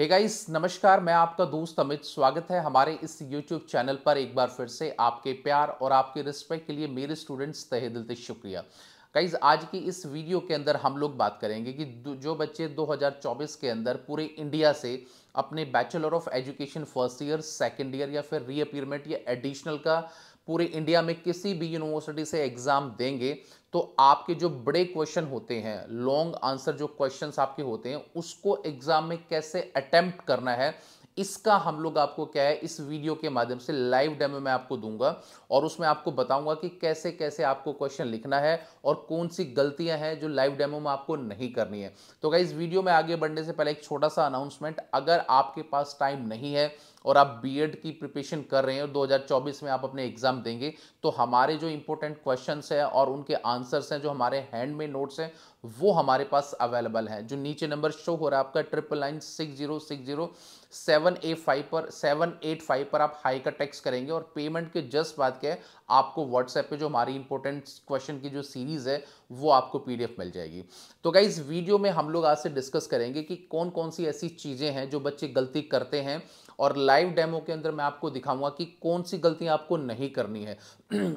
Hey guys नमस्कार। मैं आपका दोस्त अमित। स्वागत है हमारे इस YouTube चैनल पर। एक बार फिर से आपके प्यार और आपके रिस्पेक्ट के लिए मेरे स्टूडेंट्स तहे दिल से शुक्रिया। गाइस आज की इस वीडियो के अंदर हम लोग बात करेंगे कि जो बच्चे 2024 के अंदर पूरे इंडिया से अपने bachelor of education first year, second year या फिर रीअपीयरमेंट या एडिशनल का पूरे इंडिया में किसी भी यूनिवर्सिटी से एग्जाम देंगे, तो आपके जो बड़े क्वेश्चन होते हैं, लॉन्ग आंसर जो क्वेश्चंस आपके होते हैं, उसको एग्जाम में कैसे अटेम्प्ट करना है, इसका हम लोग आपको क्या है इस वीडियो के माध्यम से लाइव डेमो में आपको दूंगा। और उसमें आपको बताऊंगा कि कैसे कैसे आपको क्वेश्चन लिखना है और कौन सी गलतियां हैं जो लाइव डेमो में आपको नहीं करनी है। तो गाइस वीडियो में आगे बढ़ने से पहले एक छोटा सा अनाउंसमेंट, अगर आपके पास टाइम नहीं है और आप बीएड की प्रिपरेशन कर रहे हैं और 2024 में आप अपने एग्जाम देंगे, तो हमारे जो इंपॉर्टेंट क्वेश्चंस हैं और उनके आंसर्स हैं, जो हमारे हैंड में नोट्स हैं, वो हमारे पास अवेलेबल हैं। जो नीचे नंबर शो हो रहा है आपका 996060 785 पर आप हाई का टेक्स्ट करेंगे और पेमेंट के जस्ट बाद क्या है आपको व्हाट्सएप पे जो हमारी इंपॉर्टेंट क्वेश्चन की जो सीरीज है वो आपको पीडीएफ मिल जाएगी। तो गाइस वीडियो में हम लोग आज से डिस्कस करेंगे कि कौन कौन सी ऐसी चीजें हैं जो बच्चे गलती करते हैं, और लाइव डेमो के अंदर मैं आपको दिखाऊंगा कि कौन सी गलतियां आपको नहीं करनी है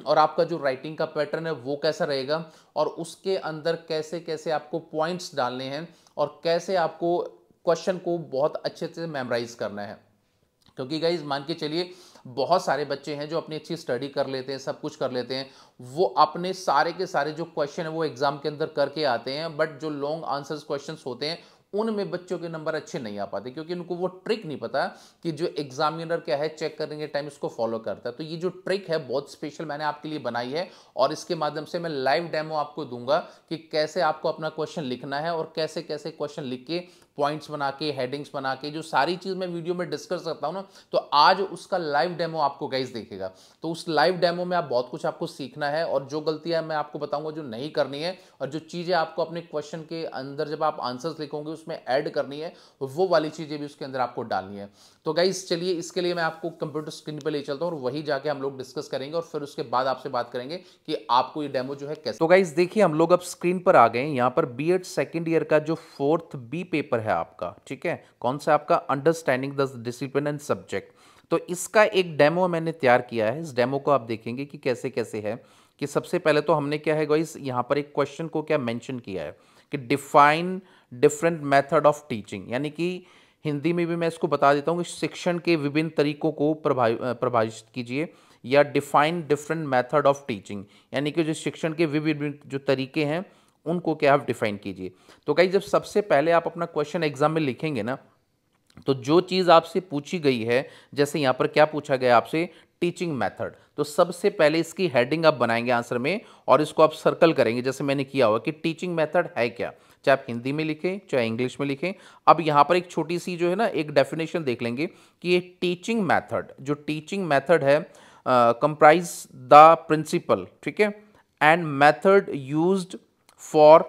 और आपका जो राइटिंग का पैटर्न है वो कैसा रहेगा, और उसके अंदर कैसे कैसे आपको पॉइंट्स डालने हैं और कैसे आपको क्वेश्चन को बहुत अच्छे से मेमोराइज करना है। क्योंकि गाइज मान के चलिए बहुत सारे बच्चे हैं जो अपनी अच्छी स्टडी कर लेते हैं, सब कुछ कर लेते हैं, वो अपने सारे के सारे जो क्वेश्चन है वो एग्जाम के अंदर करके आते हैं, बट जो लॉन्ग आंसर्स क्वेश्चंस होते हैं उनमें बच्चों के नंबर अच्छे नहीं आ पाते, क्योंकि उनको वो ट्रिक नहीं पता कि जो एग्जामिनर क्या है चेक करने के टाइम इसको फॉलो करता है। तो ये जो ट्रिक है बहुत स्पेशल मैंने आपके लिए बनाई है, और इसके माध्यम से मैं लाइव डेमो आपको दूंगा कि कैसे आपको अपना क्वेश्चन लिखना है और कैसे कैसे क्वेश्चन लिख के पॉइंट्स बना के, हेडिंग्स बना के, जो सारी चीज मैं वीडियो में डिस्कस करता हूं ना, तो आज उसका लाइव डेमो आपको गाइस देखेगा। तो उस लाइव डेमो में आप बहुत कुछ आपको सीखना है, और जो गलतियां मैं आपको बताऊंगा जो नहीं करनी है, और जो चीजें आपको अपने क्वेश्चन के अंदर जब आप आंसर्स लिखोगे उसमें ऐड करनी है, वो वाली चीजें भी उसके अंदर आपको डालनी है। तो गाइस चलिए इसके लिए मैं आपको कंप्यूटर स्क्रीन पर ले चलता हूं और वही जाके हम लोग डिस्कस करेंगे, और फिर उसके बाद आपसे बात करेंगे कि आपको ये डेमो जो है कैसे। तो गाइस देखिए हम लोग अब स्क्रीन पर आ गए। यहाँ पर बीएड सेकेंड ईयर का जो 4th बी पेपर है आपका, ठीक है, कौन सा आपका understanding the discipline and subject. तो इसका एक डेमो मैंने तैयार किया है। इस डेमो को आप देखेंगे कि कैसे कैसे है। कि सबसे पहले तो हमने क्या है गाइस, यहाँ पर एक क्वेश्चन को क्या मेंशन किया है कि define different method of teaching, यानी कि हिंदी में भी मैं इसको बता देता हूँ कि शिक्षण के विभिन्न तरीकों को परिभाषित कीजिए, या define different method of teaching, यानी कि जो शिक्षण के विभिन्न जो तरीके हैं उनको क्या आप डिफाइन कीजिए। तो गाइस जब सबसे पहले आप अपना क्वेश्चन एग्जाम में लिखेंगे ना, तो जो चीज़ आपसे पूछी गई है, जैसे यहाँ पर क्या पूछा गया आपसे, टीचिंग मेथड, तो सबसे पहले इसकी हेडिंग आप बनाएंगे आंसर में और इसको आप सर्कल करेंगे जैसे मैंने किया हुआ कि टीचिंग मेथड है क्या, चाहे आप हिंदी में लिखें चाहे इंग्लिश में लिखें। अब यहाँ पर एक छोटी सी जो है ना एक डेफिनेशन देख लेंगे कि ये टीचिंग मेथड, जो टीचिंग मेथड है, कंप्राइज द प्रिंसिपल, ठीक है, and method used for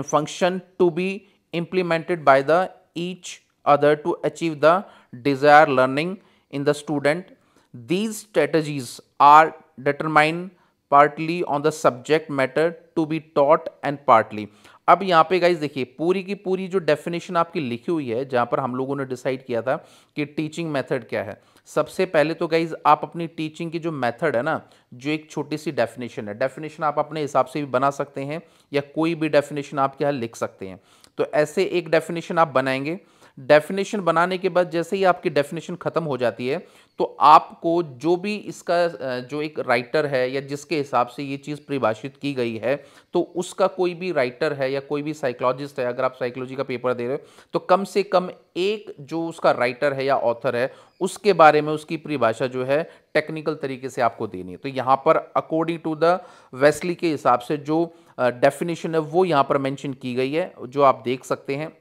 function to be implemented by the each other to achieve the desired learning in the student. These strategies are determined partly on the subject matter to be taught and partly। अब यहाँ पे guys देखिए पूरी की पूरी जो definition आपकी लिखी हुई है, जहाँ पर हम लोगों ने डिसाइड किया था कि टीचिंग मेथड क्या है। सबसे पहले तो गाइज आप अपनी टीचिंग की जो मेथड है ना, जो एक छोटी सी डेफिनेशन है, डेफिनेशन आप अपने हिसाब से भी बना सकते हैं या कोई भी डेफिनेशन आप क्या लिख सकते हैं। तो ऐसे एक डेफिनेशन आप बनाएंगे। डेफिनेशन बनाने के बाद जैसे ही आपकी डेफिनेशन खत्म हो जाती है, तो आपको जो भी इसका जो एक राइटर है या जिसके हिसाब से ये चीज़ परिभाषित की गई है, तो उसका कोई भी राइटर है या कोई भी साइकोलॉजिस्ट है, अगर आप साइकोलॉजी का पेपर दे रहे हो तो कम से कम एक जो उसका राइटर है या ऑथर है उसके बारे में उसकी परिभाषा जो है टेक्निकल तरीके से आपको देनी है। तो यहाँ पर अकॉर्डिंग टू द वेस्ली के हिसाब से जो डेफिनेशन है वो यहाँ पर मेंशन की गई है, जो आप देख सकते हैं।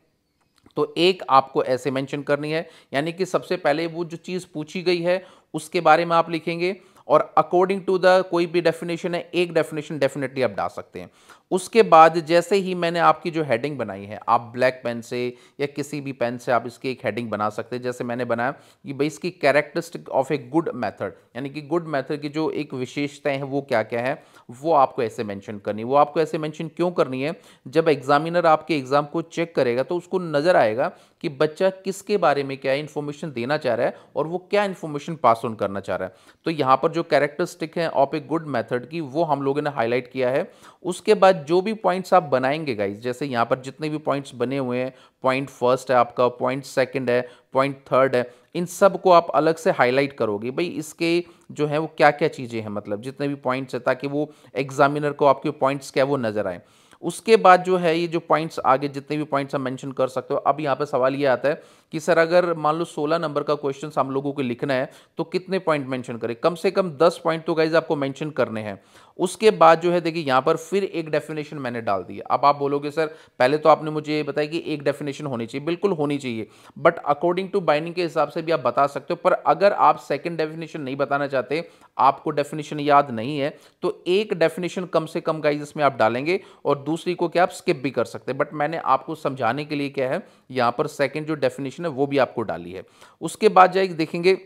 तो एक आपको ऐसे मेंशन करनी है, यानी कि सबसे पहले वो जो चीज़ पूछी गई है उसके बारे में आप लिखेंगे, और अकॉर्डिंग टू द कोई भी डेफिनेशन है एक डेफिनेशन डेफिनेटली आप डाल सकते हैं। उसके बाद जैसे ही मैंने आपकी जो हेडिंग बनाई है, आप ब्लैक पेन से या किसी भी पेन से आप इसकी एक हेडिंग बना सकते हैं। जैसे मैंने बनाया कि भाई इसकी characteristic of a good method, यानी कि गुड मेथड की जो एक विशेषताएं हैं वो क्या क्या है, वो आपको ऐसे मेंशन करनी है। वो आपको ऐसे मेंशन क्यों करनी है, जब एग्जामिनर आपके एग्जाम को चेक करेगा तो उसको नजर आएगा कि बच्चा किसके बारे में क्या इन्फॉर्मेशन देना चाह रहा है और वो क्या इन्फॉर्मेशन पास ऑन करना चाह रहा है। तो यहाँ पर जो कैरेक्टरिस्टिक है ऑफ ए गुड मेथड की, वो हम लोगों ने हाईलाइट किया है। उसके बाद जो भी पॉइंट्स आप बनाएंगे गाइज, जैसे यहाँ पर जितने भी पॉइंट्स बने हुए हैं, पॉइंट फर्स्ट है आपका, पॉइंट सेकंड है, पॉइंट थर्ड है, इन सब को आप अलग से हाईलाइट करोगे भाई, इसके जो है वो क्या क्या चीज़ें हैं, मतलब जितने भी पॉइंट्स हैं, ताकि वो एग्जामिनर को आपके पॉइंट्स क्या वो नजर आए। उसके बाद जो है ये जो पॉइंट्स आगे जितने भी पॉइंट्स हम मेंशन कर सकते हो। अब यहाँ पे सवाल ये आता है कि सर अगर मान लो 16 नंबर का क्वेश्चन हम लोगों को लिखना है तो कितने पॉइंट मेंशन करें? कम से कम 10 पॉइंट तो गाइज आपको मेंशन करने हैं। उसके बाद जो है देखिए यहाँ पर फिर एक डेफिनेशन मैंने डाल दी है। अब आप बोलोगे सर पहले तो आपने मुझे ये बताया कि एक डेफिनेशन होनी चाहिए, बिल्कुल होनी चाहिए, बट अकॉर्डिंग टू बाइंडिंग के हिसाब से भी आप बता सकते हो। पर अगर आप सेकंड डेफिनेशन नहीं बताना चाहते, आपको डेफिनेशन याद नहीं है, तो एक डेफिनेशन कम से कम गाइज इसमें आप डालेंगे और दूसरी को क्या आप स्किप भी कर सकते हैं। बट मैंने आपको समझाने के लिए क्या है यहाँ पर सेकंड जो डेफिनेशन है वो भी आपको डाली है। उसके बाद जाएगी देखेंगे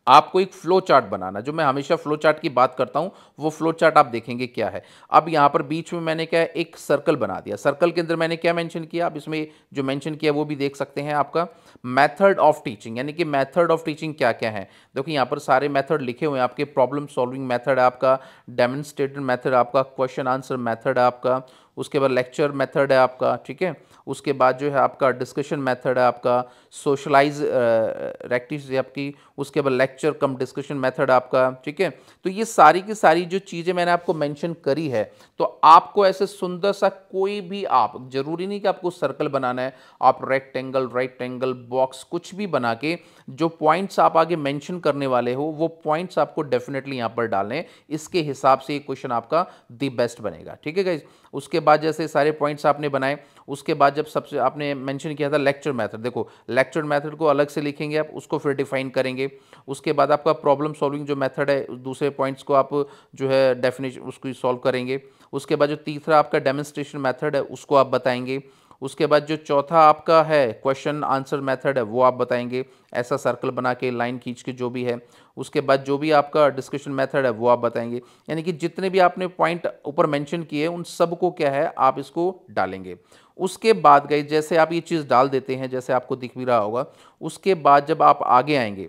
आपको एक फ्लो चार्ट बनाना, जो मैं हमेशा फ्लो चार्ट की बात करता हूं, वो फ्लो चार्ट आप देखेंगे क्या है। अब यहां पर बीच में मैंने क्या है एक सर्कल बना दिया। सर्कल के अंदर मैंने क्या मेंशन किया, आप इसमें जो मेंशन किया वो भी देख सकते हैं। आपका मेथड ऑफ टीचिंग, यानी कि मेथड ऑफ टीचिंग क्या क्या है। देखो यहां पर सारे मेथड लिखे हुए हैं आपके। प्रॉब्लम सॉल्विंग मेथड है आपका, डेमोन्स्ट्रेटेड मेथड आपका, क्वेश्चन आंसर मेथड है आपका, उसके बाद लेक्चर मेथड है आपका, ठीक है। उसके बाद जो है आपका डिस्कशन मेथड है आपका, सोशलाइज एक्टिविटीज आपकी, उसके बाद लेक्चर कम डिस्कशन मेथड आपका, ठीक है। तो ये सारी की सारी जो चीज़ें मैंने आपको मेंशन करी है, तो आपको ऐसे सुंदर सा कोई भी, आप जरूरी नहीं कि आपको सर्कल बनाना है, आप रेक्टेंगल, राइट एंगल, बॉक्स कुछ भी बना के जो पॉइंट्स आप आगे मेंशन करने वाले हो वो पॉइंट्स आपको डेफिनेटली यहाँ पर डालने हैं। इसके हिसाब से ये क्वेश्चन आपका दी बेस्ट बनेगा, ठीक है गाइज। उसके बाद जैसे सारे पॉइंट्स आपने बनाए, उसके बाद जब सबसे आपने मेंशन किया था लेक्चर मेथड, देखो लेक्चर मेथड को अलग से लिखेंगे आप, उसको फिर डिफाइन करेंगे। उसके बाद आपका प्रॉब्लम सॉल्विंग जो मेथड है, दूसरे पॉइंट्स को आप जो है डेफिनेशन उसको सॉल्व करेंगे। उसके बाद जो तीसरा आपका डेमोन्स्ट्रेशन मेथड है उसको आप बताएंगे। उसके बाद जो चौथा आपका है क्वेश्चन आंसर मेथड है वो आप बताएंगे, ऐसा सर्कल बना के लाइन खींच के जो भी है। उसके बाद जो भी आपका डिस्कशन मेथड है वो आप बताएंगे। यानी कि जितने भी आपने पॉइंट ऊपर मेंशन किए उन सब को क्या है आप इसको डालेंगे। उसके बाद गई जैसे आप ये चीज़ डाल देते हैं, जैसे आपको दिख भी रहा होगा, उसके बाद जब आप आगे आएंगे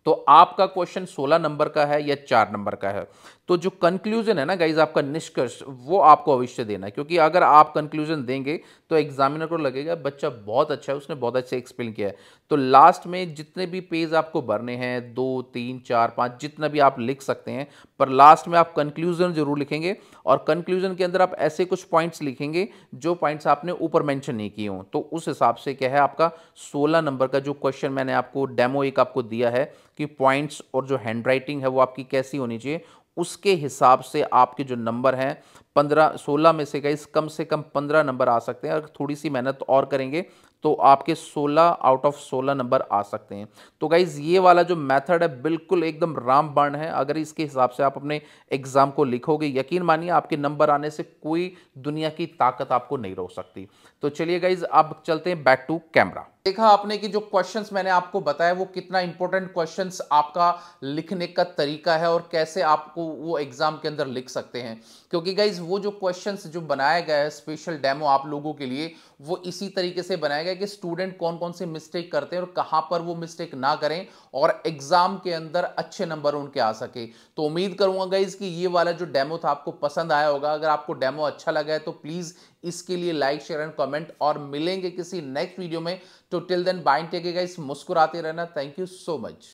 तो आपका क्वेश्चन 16 नंबर का है या 4 नंबर का है, तो जो कंक्लूजन है ना गाइज, आपका निष्कर्ष, वो आपको अवश्य देना है। क्योंकि अगर आप कंक्लूजन देंगे तो एग्जामिनर को लगेगा बच्चा बहुत अच्छा है, उसने बहुत अच्छे एक्सप्लेन किया है। तो लास्ट में जितने भी पेज आपको भरने हैं, 2, 3, 4, 5 जितना भी आप लिख सकते हैं, पर लास्ट में आप कंक्लूजन जरूर लिखेंगे। और कंक्लूजन के अंदर आप ऐसे कुछ पॉइंट्स लिखेंगे जो पॉइंट्स आपने ऊपर मेंशन नहीं किए हों। तो उस हिसाब से क्या है आपका 16 नंबर का जो क्वेश्चन मैंने आपको डेमो एक आपको दिया है कि पॉइंट्स और जो हैंडराइटिंग है वो आपकी कैसी होनी चाहिए, उसके हिसाब से आपके जो नंबर हैं 15 16 में से कम 15 नंबर आ सकते हैं। अगर थोड़ी सी मेहनत और करेंगे तो आपके 16 आउट ऑफ 16 नंबर आ सकते हैं। तो गाइज ये वाला जो मेथड है बिल्कुल एकदम रामबाण है। अगर इसके हिसाब से आप अपने एग्जाम को लिखोगे, यकीन मानिए आपके नंबर आने से कोई दुनिया की ताकत आपको नहीं रोक सकती। तो चलिए गाइज अब चलते हैं बैक टू कैमरा। देखा आपने कि जो क्वेश्चंस मैंने आपको बताया वो कितना इंपॉर्टेंट क्वेश्चंस आपका लिखने का तरीका है और कैसे आपको वो एग्जाम के अंदर लिख सकते हैं। क्योंकि गाइज वो जो क्वेश्चंस जो बनाया गया है स्पेशल डेमो आप लोगों के लिए, वो इसी तरीके से बनाया गया कि स्टूडेंट कौन कौन से मिस्टेक करते हैं और कहां पर वो मिस्टेक ना करें और एग्जाम के अंदर अच्छे नंबर उनके आ सके। तो उम्मीद करूंगा गाइज कि ये वाला जो डेमो था आपको पसंद आया होगा। अगर आपको डेमो अच्छा लगा है तो प्लीज इसके लिए लाइक, शेयर एंड कमेंट, और मिलेंगे किसी नेक्स्ट वीडियो में। तो till then bye, take care guys, मुस्कुराते रहना। Thank you so much.